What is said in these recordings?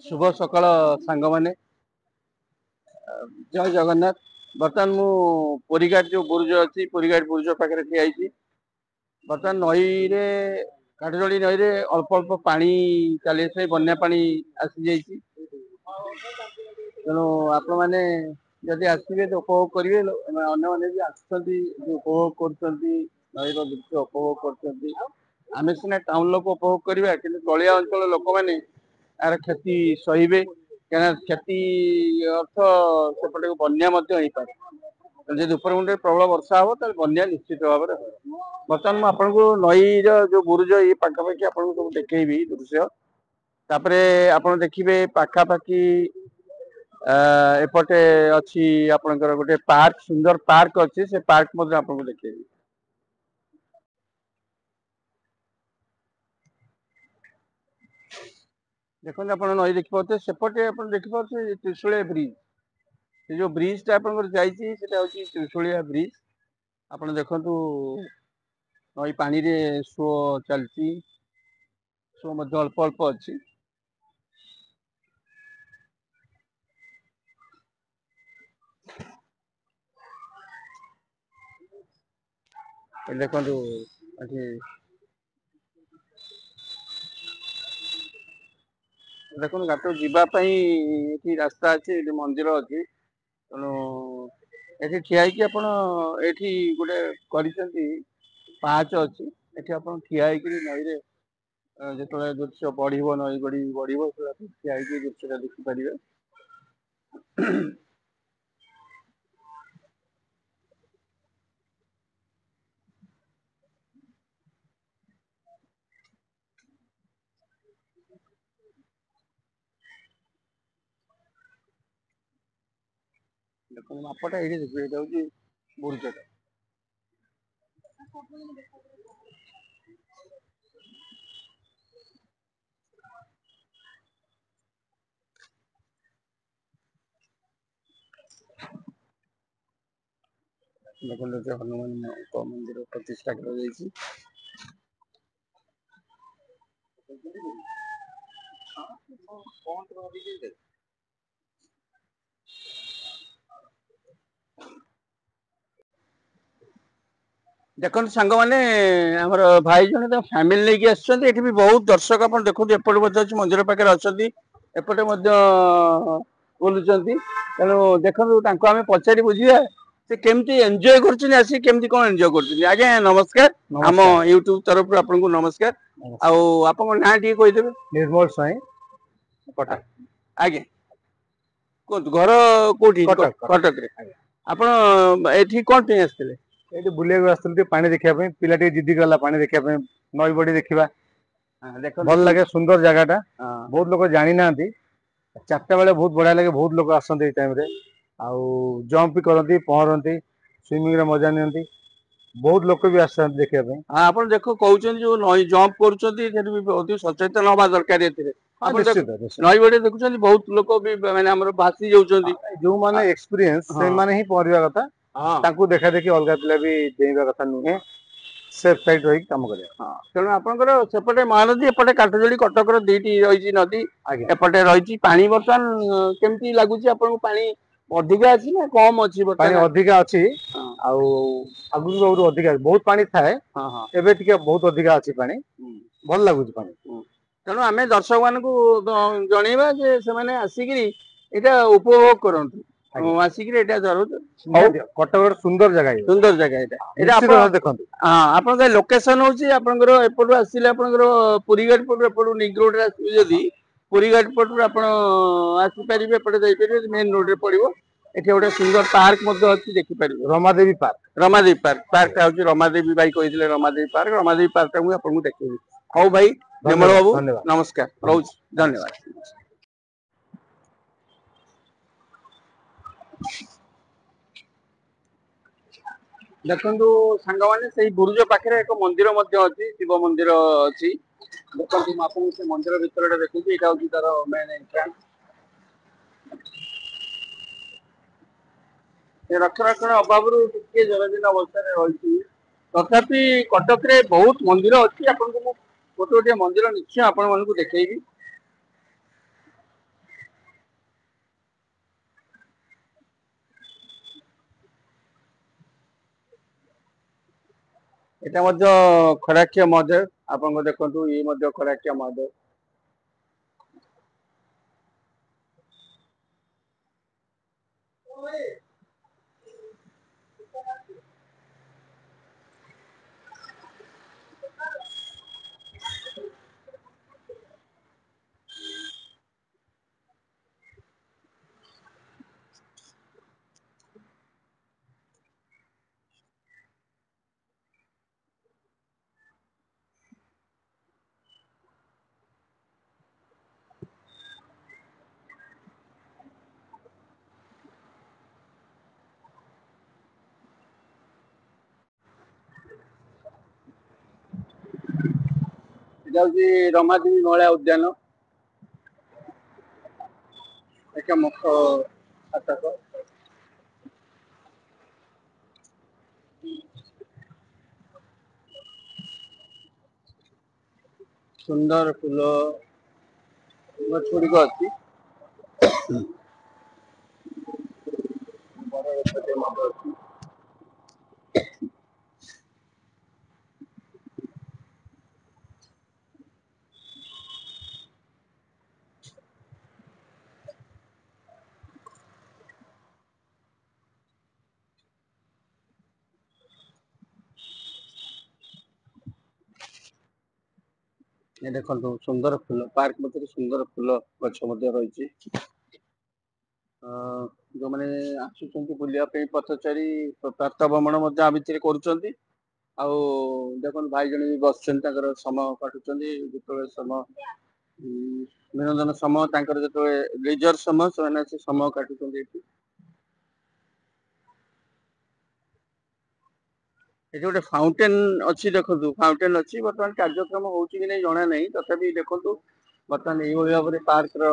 शुभ सकाळ सांग माने जय जगन्नाथ। बर्तमान मु पुरीघाट जो बुर्ज अच्छी पुरीघाट बुर्ज पाखे ठिया बर्तमान नई रे काठजोड़ी नई रे अल्प अल्प पानी चली बन्या पानी आसी जाइए तेणु आपण मैंने जदि आसवे तो उपभोग करेंगे मैंने भी उपभोग कर नईर दृश्य उपभोग कर सीना टाउन लोक उपभोग करवा कि तलिया अंचल लोक मैंने यार क्षति सहे क्या क्षति अर्थ सेपटे बन्या हो पारे जब उपरमुंडे प्रबल वर्षा हम तो बन्या निश्चित भाव में बर्तमान मुझे आपको नई जो बुरुज ये पाखापाखि आपको सब देखी दृश्य तापरे आप देखिए पाखापाखि एपटे अच्छी आपनकर गोटे पार्क सुंदर पार्क अच्छी से पार्क मध्य आपको देखिए देखो आप नई देखिए सेपटे आप देखिए त्रिशूलिया ब्रिज से जो ब्रिज टा आप त्रिशूलिया ब्रिज आप देखु नई पानी रे शो चलती शो अल्प अल्प अच्छी देखो देखो घाट जावाई रास्ता अच्छी मंदिर अच्छी तेणु ये ठिया आपड़ी गोटे पाच अच्छी ये आप ठिया नई जो दृश्य बढ़ नई बढ़ी बढ़ ठिया दृश्य देखिपारे देखो मापटा ये देखिए ये हूँ बुरुजटा देखो हनुमान मंदिर प्रतिष्ठा कर देखो सांग मैंने आमर भाई जन फैमिली लेके आसछन्ती एठी भी बहुत दर्शक आप देखो एपटे अच्छी मंदिर पाखे अच्छा एपटे बुलूं तेणु देखो आम पचारि बुझे से केमती एंजॉय कर केमती कौन एंजॉय कर आज्ञा नमस्कार आम यूट्यूब तरफ आपको नमस्कार आप ना टी कहीदेवे निर्मल स्वाई कटक आज्ञा कहतु घर कौटी कटक रे आपण एठी कौन पे आसते ये बुले पानी देखा पिला जिद्दी गला पानी देखा नई बड़ी देखा भल लगे सुंदर जगहटा बहुत लोग जानी ना चार्टा बेले बहुत बढ़िया लगे बहुत लोग आसते टाइम जंप भी करती पहरती स्विमिंग मजा नि बहुत लोग भी आस देखा आप देखो कहते जो नई जंप कर सचेतन हवा दरकार नई बड़ी देखुं बहुत लोग भी मैंने भासी जाऊँ जो मैंने एक्सपीरियंस से माने ही पहरवा कथा ताकू देखा देखी अलग पिला भी डेइबा कथा नुहे सेफ साइड रही काम कर तेणु आपंकर सेपटे महानदी एपटे काठजोड़ी कटक दीटी रही नदी एपटे रही पानी बर्तमान केमती लगुच आपको पानी अधिका अच्छी ना कम अच्छी पानी अधिका अच्छी आगु बहुत अधिका बहुत पानी थाए एबे टिके बहुत अधिका अच्छी पानी भल लगुच पानी तेणु आम दर्शक मान जनइबा जे से माने आसिकी एटा उपभोग करंतु आसिकी एटा जरूर कटक सुंदर जगह एटा देखो हाँ आप लोकेशन हूँ आपंकर एपटू आसिले आपंकर पुरीघाट पटू एपटू निग्रोड जदि पुरीघाट पटू आप आसीपारे एपटे जापर मेन रोड रे पड़ो एटे गोटे सुंदर पार्क अच्छी देखिपारे रमादेवी पार्क पार्क हूँ रमादेवी भाई कही रमादेवी पार्क टा मुझे आपको देखी हौ भाई निर्मल बाबू नमस्कार रोज धन्यवाद देखो सांग मैंने से बुरुज पाखे एक मंदिर अच्छी शिव मंदिर अच्छी देखो आपको से मंदिर भर देखुची यहाँ हूँ तार मेन एंट्रांस रक्षणाक्षण अभाव जराजीर्ण अवस्था रही तथापि कटक रे बहुत मंदिर अच्छी आपको ଗୋଟେ ଗୋଟେ ମନ୍ଦିର ନିଶ୍ଚୟ ଆପଣ ମାନଙ୍କୁ ଦେଖେଇବି। এটা ମଧ୍ୟ ଖରାଖିଆ ମହାଦେବ, ଆପଣଙ୍କ ଦେଖନ୍ତୁ ଇଏ ମଧ୍ୟ ଖରାଖିଆ ମହାଦେବ। এটা হଉଛି ରମାଦେବୀ ମହିଳା ଉଦ୍ୟାନ, ଏକ ମୁଖ୍ୟ ଫାଟକ। ସୁନ୍ଦର ଫୁଲ ଗଛ ଗୁଡ଼ିକ ଅଛି। ବଡ଼ ଗଛଟେ ମଧ୍ୟ ଅଛି। ଏ ଦେଖନ୍ତୁ ସୁନ୍ଦର ଫୁଲ ପାର୍କ ମଧ୍ୟରେ ସୁନ୍ଦର ଫୁଲ ଗଛ ମଧ୍ୟ ରହିଛି। ଯୋଉମାନେ ଆସୁଛନ୍ତି ବୁଲିବା ପାଇଁ ପଥଚାରୀ ପ୍ରାତଃ ଭ୍ରମଣ ମଧ୍ୟ ଆ ଭିତରେ କରୁଛନ୍ତି। ଆଉ ଦେଖନ୍ତୁ ଭାଇ ଜଣେ ବି ବସିଛନ୍ତି, ତାଙ୍କର ସମୟ କାଟୁଛନ୍ତି। ଯେତେବେଳେ ସମୟ ବିନୋଦନ ସମୟ ତାଙ୍କର ଯେତେବେଳେ ଲେଜର ସମୟ, ସେମାନେ ଆସି ସମୟ କାଟୁଛନ୍ତି ଏଠି। ଏଠି ଗୋଟେ ଫାଉଣ୍ଟେନ ଅଛି, ଦେଖନ୍ତୁ ଫାଉଣ୍ଟେନ ଅଛି। ବର୍ତ୍ତମାନ କାର୍ଯ୍ୟକ୍ରମ ହଉଛି କି ନାଇଁ ଜଣା ନାହିଁ, ତଥାପି ଦେଖନ୍ତୁ ବର୍ତ୍ତମାନ ଏଇଭଳି ଭାବରେ ପାର୍କ ର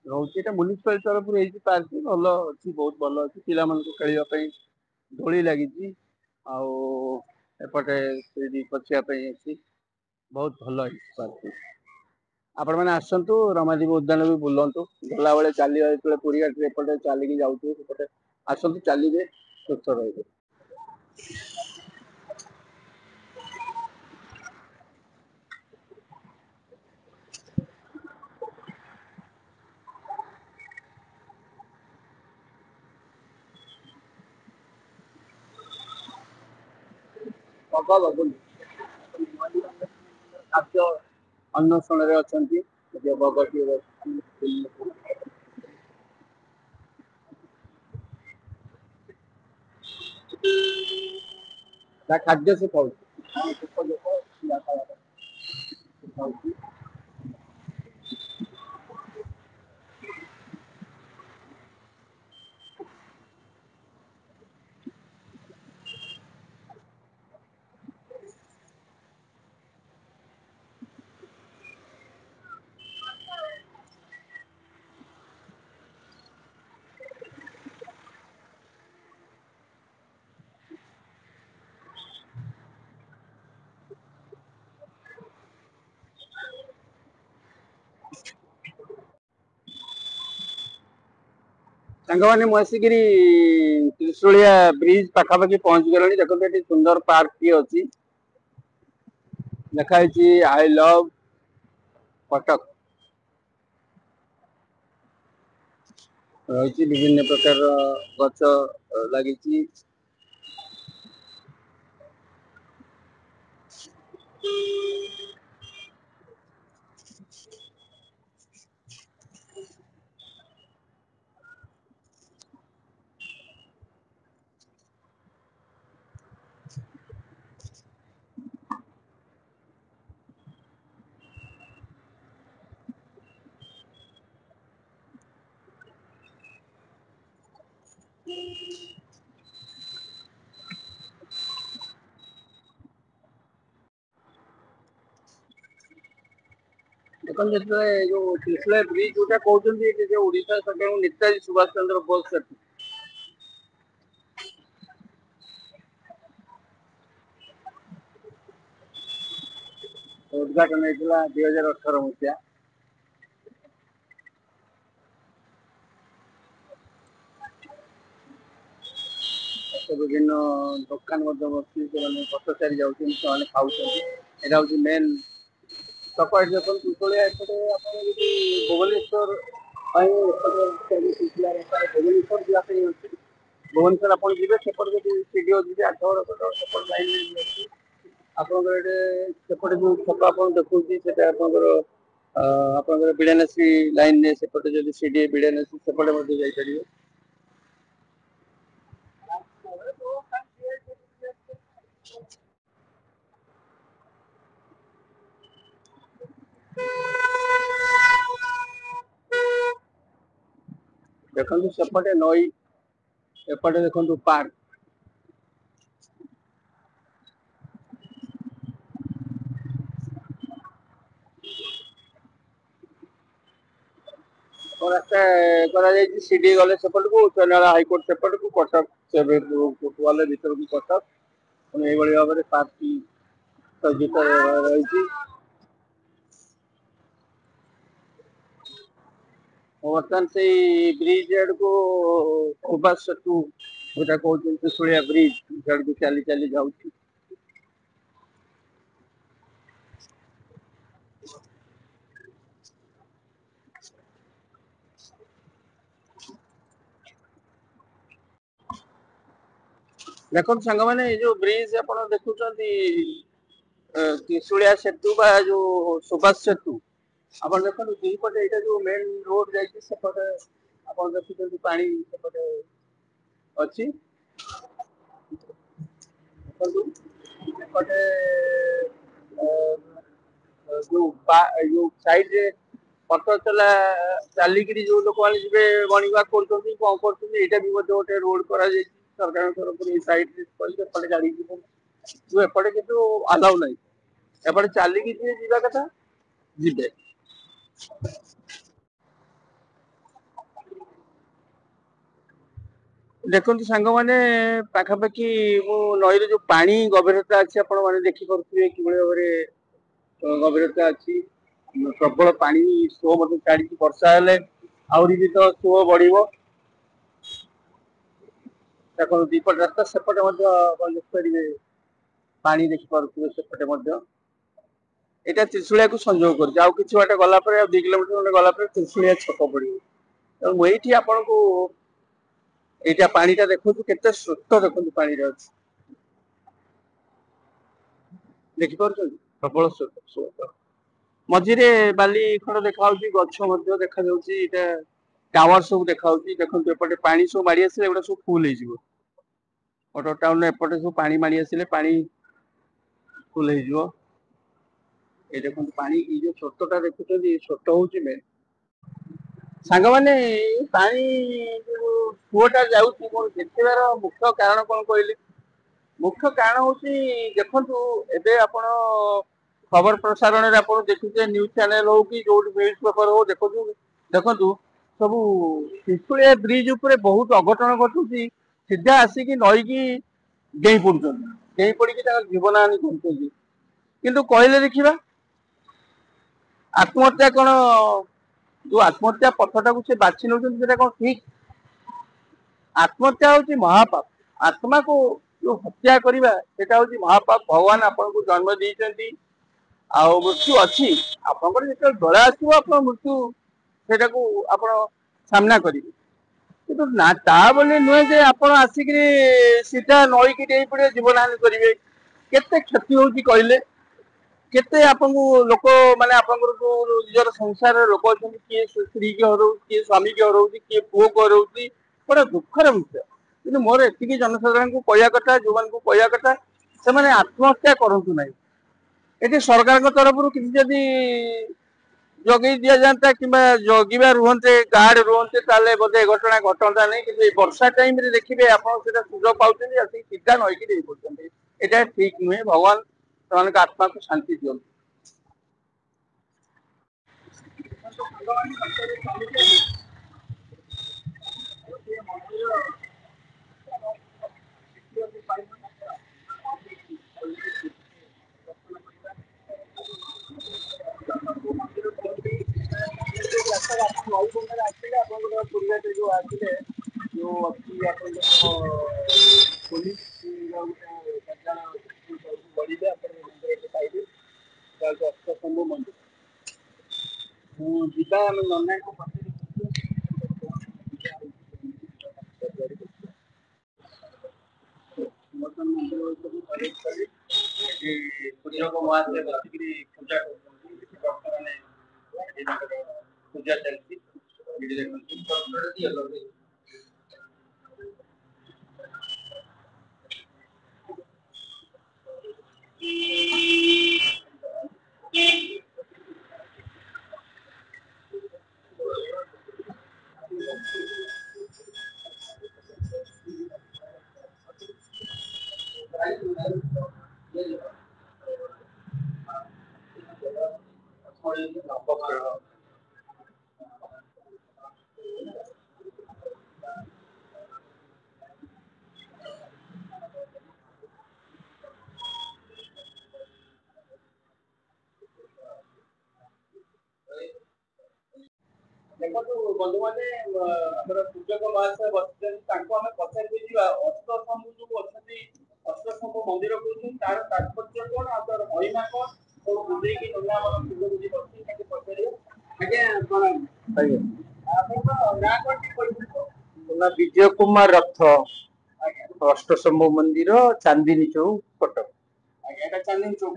ରହୁଛି। ଏଟା ମ୍ୟୁନିସିପାଲିଟି ତରଫରୁ ହେଇଛି ପାର୍କ, ଭଲ ଅଛି, ବହୁତ ଭଲ ଅଛି। ପିଲାମାନଙ୍କୁ ଖେଳିବା ପାଇଁ ଦୋଳି ଲାଗିଛି, ଆଉ ଏପଟେ ସେଇଠି ବସିବା ପାଇଁ ଅଛି। ବହୁତ ଭଲ ହେଇଛି ପାର୍କ। ଆପଣ ମାନେ ଆସନ୍ତୁ, ରମାଦେବୀ ଉଦ୍ୟାନ ବି ବୁଲନ୍ତୁ। ଗଲାବେଳେ ଚାଲିବା, ଯେତେବେଳେ ପୁରୀ ଘାଟରେ ଏପଟେ ଚାଲିକି ଯାଉଥିବେ ସେପଟେ ଆସନ୍ତୁ, ଚାଲିବେ, ସୁସ୍ଥ ରହିବେ। ଖାଦ୍ୟ ଅନ୍ୱେଷଣରେ ଅଛନ୍ତି, ବଗ ଟିଏ ତା ଖାଦ୍ୟ ସେ ଖାଉଛି। ସାଙ୍ଗମାନେ ମୁଁ ଆସିକିରି ତ୍ରିଶୁଳିଆ ବ୍ରିଜ ପାଖାପାଖି ପହଞ୍ଚି ଗଲେଣି। ଦେଖନ୍ତୁ ଏଠି ସୁନ୍ଦର ପାର୍କ ଟିଏ ଅଛି, ଲେଖା ହେଇଛି ଆଇ ଲଭ କଟକ। ରହିଛି ବିଭିନ୍ନ ପ୍ରକାରର ଗଛ ଲାଗିଛି। ଦେଖନ୍ତୁ ଯେତେବେଳେ ଯୋଉ ତ୍ରିଶୁଳିଆ ବ୍ରିଜ ଯୋଉଟା କହୁଛନ୍ତି, ଏଠି ଯୋଉ ଓଡିଶା ସରକାରଙ୍କ ନେତାଜୀ ସୁଭାଷ ଚନ୍ଦ୍ର ବୋଷ ସେତୁ, उद्घाटन होता 2018 मसीहा। विभिन्न दुकान बसी पथचारी जाऊँ खाऊँ मेन छक देखते भुवनेश्वर भुवनेश्वर जावाई भुवनेश्वर आप सेपटे जी सीडीओ जी 8 सेपट लाइन आपंटे सेपटे जो छक आप देखा आपंकर बिड़ानासी लाइन सेपटे जब सीडीए बिड़ानासी सेपटे जापर देखो सेपटे नई एपटे देखो पार्क रास्ता सीडी गले सेपट को उच्च न्यायालय हाइकोर्ट सेपट को कटक गले भर को कटक ये भाव में पार्क सज्जित रही बर्तमान से ब्रिज एड को सुभाष सेतु जोटा कहते त्रिशूलिया ब्रिज को चली चली जाऊँ देखो सांग मैंने जो ब्रिज आप देखुं त्रिशूलिया सेतु बा जो सुभाष सेतु आप देखो दुईपटे यहाँ जो मेन रोड जापटे आप देखुं पानी सेपटे अच्छी देखते जो साइड रे पथ चला चलिक जो लोक मैंने मर्णिंग वाक कर भी गोटे रोड कर सरकार तरफ साइड गाड़ी जो एपटे कि आलाउ ना एपटे चलिकी जी जावा कथा जी देखो सांग मैंने पाखापाखि मो नई जो पानी गभीरता अच्छी आपने देखिपे कि भाव में गभीरता अच्छी प्रबल पानी सुओ छाड़ी वर्षा हेले आहरी भी तो सुओ बढ़ देखो दीपट रास्ता सेपटे देखिपारे पानी देखिपे सेपटे यहाँ त्रिशूलिया को संजोग कर कि बाट गला 2 किलोमीटर गला त्रिशूलिया छक पड़ो मुझे आपन को यहाँ पानीटा देखो केते स्रोत देखो पानी देखिपुर प्रबल स्रोत मझे बाली खंड देखा गछ देखा टावर सब देखा देखते पानी सब माड़ी आसे सब फुल हो टाउन एपटे सब पानी माड़ी आसे पानी फुल हो देखो पानी जो स्रोतटा देखुं स्रोत हूँ मेन सांग मैंने पानी जो सुओटा जाऊँ देखार मुख्य कारण कौन कहले मुख्य कारण हूँ देखु एवं आप खबर प्रसारण में आप देखुचे न्यूज चैनल हो कि जो न्यूज पेपर हो देखु देखु सब त्रिशूलिया ब्रिज उपर बहुत अघटन घटुची सीधा आसिक नईकी डेई पड़ी जीवन हानि कर कहले देखा आत्महत्या कौन जो आत्महत्या पथटा को से बाछि नौ कौन ठीक आत्महत्या हूँ महापाप आत्मा को जो हत्या करवा सेटा हूँ महापाप भगवान आपन को जन्म देते मृत्यु अच्छी आपंकर जो बेला आसो आप मृत्यु सेटा को आप सामना करेंगे कि ना ता बोली नुहे जे आप आसिक सीधा नईकी डेई पड़े जीवन हानि करेंगे केते क्षति हो कहले केते आपको लोक माने आपंकर जो निजर संसार लोक अच्छा किए स्त्री की हर किए स्वामी की हर किए पुओ को हर बड़ा दुखर विषय कि मोर एति जनसाधारण को कहया कथा जो मान को कहया कथा से आत्महत्या करूँ ना ये सरकार तरफ किसी जदि जगई दि जाता कि जगिबा रुहते गार्ड रुहते बोधे घटना घटता नहीं कि वर्षा टाइम देखिए आप सुजोग पाँच सीधा नईकी दे पड़ते यहाँ ठीक नुहे भगवान से आत्मा को शांति दिखाते ନଈ ବନ୍ଧରେ ଆସିଲେ ଆପଣଙ୍କର ପୂର୍ବରେ ଯୋଉ ଆସିଲେ ଯୋଉ ଅଛି ଆପଣଙ୍କର ପୋଲିସ ଗୋଟେ କାର୍ଯ୍ୟାଳୟ ଗଳିବେ ଆପଣ ମନ୍ଦିରଟେ ପାଇବେ ଯାହାକୁ ଅଷ୍ଟଶମ୍ଭୁ ମନ୍ଦିର। ମୁଁ ଯିବା ଆମେ ନନାଙ୍କୁ ବର୍ତ୍ତମାନ ମନ୍ଦିର ସବୁ ପ୍ରବେଶ କରି ଏଠି ସୂର୍ଯ୍ୟଙ୍କ ମହାତ୍ମା ବସିକିରି ପୂଜା କରୁଛନ୍ତି ଭକ୍ତମାନେ ଏଠି ତାଙ୍କର ପୂଜା ଚାଲିଛି ଏଠି ଦେଖନ୍ତୁ ଦେଖନ୍ତୁ ବନ୍ଧୁମାନେ ଆମର ସୂର୍ଯ୍ୟଙ୍କ ମହାଶୟ ବସିଛନ୍ତି ତାଙ୍କୁ ଆମେ ପଚାରି ଯିବା ଅଷ୍ଟଶମ୍ଭୁ ଯୋଉ ଅଛନ୍ତି ଅଷ୍ଟଶମ୍ଭୁ ମନ୍ଦିର କହୁଛନ୍ତି ତାର ତାତ୍ପର୍ଯ୍ୟ କଣ ଆଉ ତାର ମହିମା କଣ ସବୁ ବୁଝେଇକି ନନା ଆମର ପୂର୍ବପୁରୁଷ ବସିଛନ୍ତି ତାଙ୍କୁ ପଚାରିବା। ଆଜ୍ଞା ପ୍ରଣାମ। ଆଜ୍ଞା ଆପଣଙ୍କ ନାଁ କଣ ଟିକେ କହିବେ? ବିଜୟ କୁମାର ରଥ ଆଜ୍ଞା ଅଷ୍ଟଶମ୍ଭୁ ମନ୍ଦିର ଚାନ୍ଦିନୀ ଚୌକ କଟକ। ଆଜ୍ଞା ଏଟା ଚାନ୍ଦିନୀ ଚୌକ।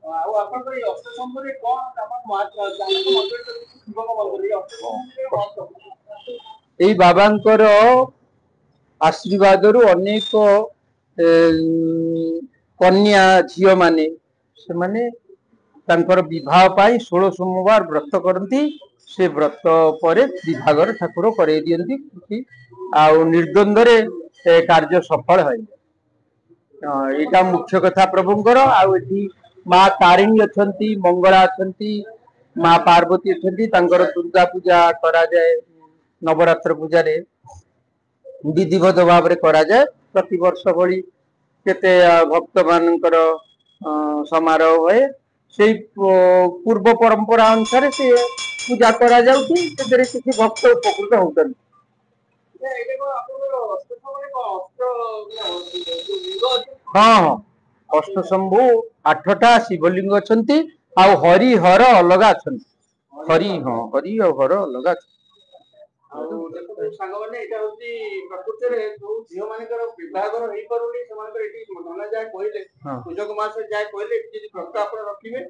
ଆଉ ଆପଣଙ୍କର ଏଇ ଅଷ୍ଟଶମ୍ଭୁରେ କଣ ଆପଣ ମହାତ୍ମା ଅଛି ଆମ ମନ୍ଦିର ଶିବଙ୍କ ମନ୍ଦିର ଏଇ ଅଷ୍ଟଶମ୍ଭୁ ମହତ୍ଵ ଏଇ ବାବାଙ୍କର ଆଶୀର୍ବାଦରୁ ଅନେକ କନ୍ୟା ଝିଅ ମାନେ ସେମାନେ ତାଙ୍କର ବିବାହ ପାଇଁ 16 ସୋମବାର ବ୍ରତ କରନ୍ତି। ସେ ବ୍ରତ ପରେ ବିଭାଘର ଠାକୁର କରେଇ ଦିଅନ୍ତି ଆଉ ନିର୍ଦ୍ଵନ୍ଦରେ ସେ କାର୍ଯ୍ୟ ସଫଳ হয়। ଏଇଟା ମୁଖ୍ୟ କଥା ପ୍ରଭୁଙ୍କର ଆଉ ଏଠି ମା ତାରିଣୀ ଅଛନ୍ତି ମଙ୍ଗଳା ଅଛନ୍ତି ମା ପାର୍ବତୀ ଅଛନ୍ତି ତାଙ୍କର ଦୁର୍ଗା ପୂଜା କରାଯାଏ ନବରାତ୍ର ପୂଜାରେ ବିଧିବଦ୍ଧ ଭାବରେ କରାଯାଏ ପ୍ରତିବର୍ଷ ଭଳି କେତେ ଭକ୍ତ ମାନଙ୍କର ସମାରୋହ ହୁଏ ସେଇ ପୂର୍ବ ପରମ୍ପରା ଅନୁସାରେ ସେ ପୂଜା କରାଯାଉଛି ସେଥିରେ କିଛି ଭକ୍ତ ଉପକୃତ ହଉଛନ୍ତି। ହଁ ହଁ ଅଷ୍ଟଶମ୍ଭୁ 8ଟା ଶିବଲିଙ୍ଗ ଅଛନ୍ତି ଆଉ ହରି ହର ଅଲଗା ଅଛନ୍ତି। ହରି ହଁ ହରି ଆଉ ହର ଅଲଗା ଅଛନ୍ତି। ଆଉ ଦେଖନ୍ତୁ ସାଙ୍ଗମାନେ ଏଇଟା ହଉଛି ପ୍ରକୃତରେ ଯୋଉ ଝିଅ ମାନଙ୍କର ବିବାହର ହେଇପାରୁନି ସେମାନଙ୍କର ଏଠି ନନା ଯାହା କହିଲେ ପୂଜକ ମାସ ଯାହା କହିଲେ ଏଠି ଯଦି ବ୍ରତ ଆପଣ ରଖିବେ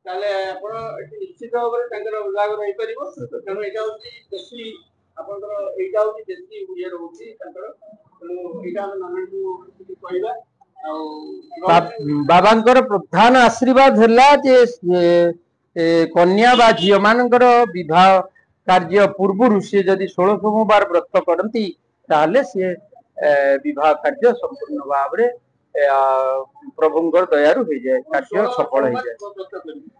ତାହେଲେ ଆପଣ ଏଠି ନିଶ୍ଚିତ ଭାବରେ ତାଙ୍କର ବିବାହର ହେଇପାରିବ ତେଣୁ ଏଇଟା ହଉଛି ବେଶୀ ଆପଣଙ୍କର ଏଇଟା ହଉଛି ବେଶୀ ଇଏ ରହୁଛି ତାଙ୍କର ତେଣୁ ଏଇଟା ଆମେ ନନାଙ୍କୁ ଟିକେ କହିବା ଆଉ ବାବାଙ୍କର ପ୍ରଧାନ ଆଶୀର୍ବାଦ ହେଲା ଯେ କନ୍ୟା ବା ଝିଅ ମାନଙ୍କର ବିବାହ କାର୍ଯ୍ୟ ପୂର୍ବରୁ ସିଏ ଯଦି 16 ସୋମବାର ବ୍ରତ କରନ୍ତି ତାହେଲେ ସିଏ ବିବାହ କାର୍ଯ୍ୟ ସମ୍ପୂର୍ଣ୍ଣ ଭାବରେ ପ୍ରଭୁଙ୍କର ଦୟାରୁ ହେଇଯାଏ କାର୍ଯ୍ୟ ସଫଳ ହେଇଯାଏ।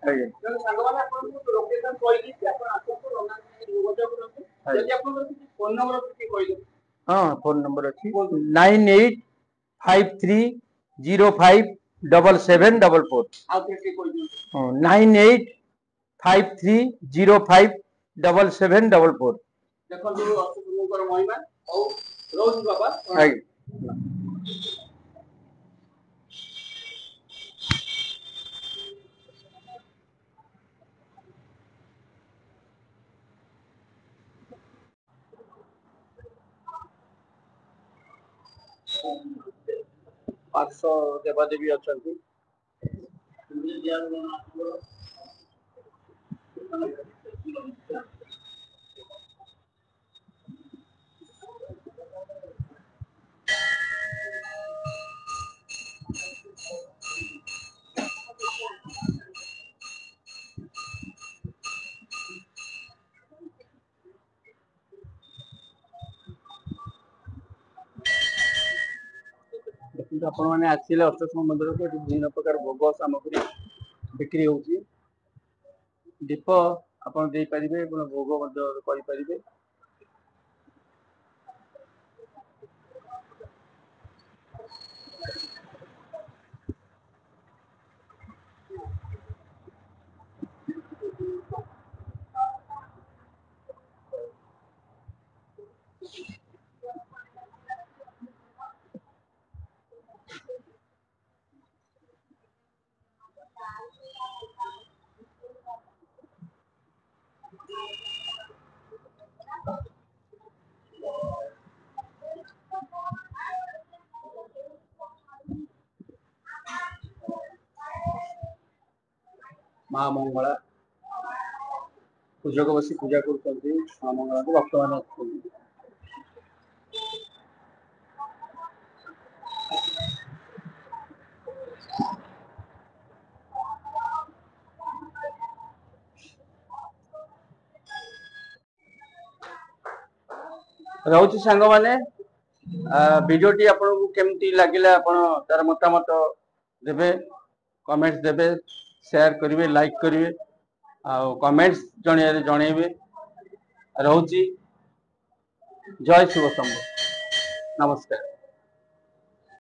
ଆଜ୍ଞା ସାଙ୍ଗମାନେ ଆପଣଙ୍କୁ ଲୋକେସନ କହିଦେଇଛି ଆପଣ ଆସନ୍ତୁ ନନାଙ୍କୁ ଯୋଗାଯୋଗ କରନ୍ତୁ ଯଦି ଆପଣଙ୍କର କିଛି ଫୋନ ନମ୍ବର ଟିକେ କହିଦେବେ। ହଁ ଫୋନ ନମ୍ବର ଅଛି 9853057744 ଆଉ ଟିକେ କହିଦିଅନ୍ତୁ। 9853057744 ଦେଖନ୍ତୁ ଅଷ୍ଟଶମ୍ଭୁଙ୍କର ମହିମା ହଉ ରହୁଛି ବାବା। ଆଜ୍ଞା। ପାର୍ଶ୍ୱ ଦେବାଦେବୀ ଅଛନ୍ତି। ଦେଖନ୍ତୁ ଆପଣ ମାନେ ଆସିଲେ ଅଷ୍ଟଶମ୍ଭୁ ମନ୍ଦିରକୁ ଏଠି ବିଭିନ୍ନ ପ୍ରକାର ଭୋଗ ସାମଗ୍ରୀ ବିକ୍ରି ହଉଛି ଦୀପ ଆପଣ ଦେଇପାରିବେ ଆପଣ ଭୋଗ ମଧ୍ୟ କରିପାରିବେ। ମା ମଙ୍ଗଳା ପୂଜକ ବସି ପୂଜା କରୁଛନ୍ତି। ମା ମଙ୍ଗଳାଙ୍କୁ ଭକ୍ତମାନେ ଅଛନ୍ତି। ରହୁଛି ସାଙ୍ଗମାନେ, ଭିଡିଓଟି ଆପଣଙ୍କୁ କେମିତି ଲାଗିଲା ଆପଣ ତାର ମତାମତ ଦେବେ, କମେଣ୍ଟ ଦେବେ, ସେୟାର କରିବେ, ଲାଇକ୍ କରିବେ, ଆଉ କମେଣ୍ଟସ୍ ଜଣେଇବେ। ରହୁଛି। ଜୟ ଶିବ ଶମ୍ଭୁ। ନମସ୍କାର।